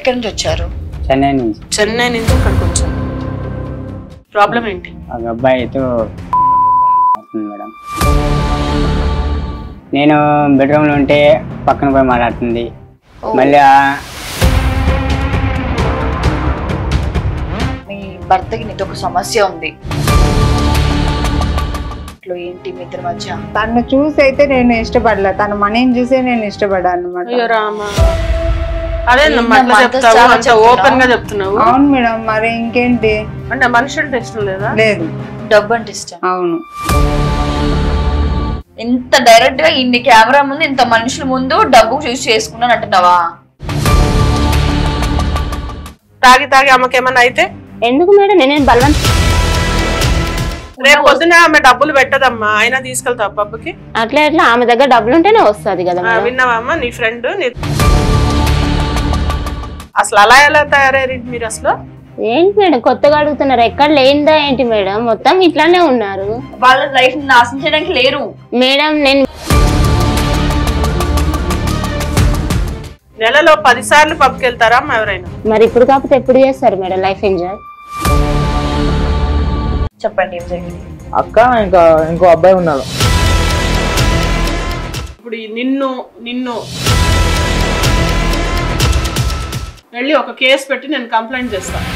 ఎక్కడి నుంచి వచ్చారు? చెన్నై నుంచి. చెన్నై నుంచి ఇక్కడికి వచ్చారు. ప్రాబ్లం ఏంటి? ఒక అబ్బాయితో మేడం. నేను బెడ్రూమ్లో ఉంటే పక్కన పోయి మాట్లాడుతుంది. మళ్ళీ మీ భర్తకి నీతో ఒక సమస్య ఉంది, ఏంటి మీ ఇద్దరి మధ్య? తను చూసి అయితే నేను ఇష్టపడలే, తన మనీని చూసే నేను ఇష్టపడ్డాను అనమాట. అయ్యో రామా, అదేనమ్మా అట్లా చెప్తావు, అంత ఓపెన్ గా చెప్తున్నావు. అవును మేడం, మరి ఇంకేంటి? అంటే మనిషి అంటే ఇష్టం లేదా? లేదు, డబ్బు అంటే ఇష్టం. అవును. ఇంత డైరెక్ట్ గా ఇన్ని కెమెరా ముందు ఇంత మనుషుల ముందు డబ్బు చూసి చేసుకున్నాను అంటున్నావా? తాగి తాగి అమ్మకేమన్నా అయితే ఎందుకు మేడం? నేను బలవంత రేపు పొద్దున ఆమె డబ్బులు పెట్టదమ్మా, అయినా తీసుకెళ్తావు పబ్బుకి. అట్లా ఎట్లా ఆమె దగ్గర డబ్బులు ఉంటేనే వస్తుంది కదా. విన్నావమ్మా, నీ ఫ్రెండ్ అసలు అలా ఎలా తయారయ్యారు మీరు? అసలు ఏంటి మేడం కొత్తగా అడుగుతున్నారు? ఎక్కడ లేనిదా ఏంటి మేడం? మొత్తం ఇట్లానే ఉన్నారు. వాళ్ళ లైఫ్ నాశనం చేయడానికి లేరు మేడం. నేను నెలలో 10 సార్లు పబ్కి వెళ్తారా అమ్మా ఎవరైనా? మరి ఇప్పుడు కాకపోతే ఎప్పుడు చేస్తారు మేడం లైఫ్ ఎంజాయ్? చెప్పండి ఏం జరిగింది? అక్క ఇంకో అబ్బాయి ఉన్నాడు. ఇప్పుడు నిన్ను వెళ్ళి ఒక కేసు పెట్టి నేను కంప్లైంట్ చేస్తాను.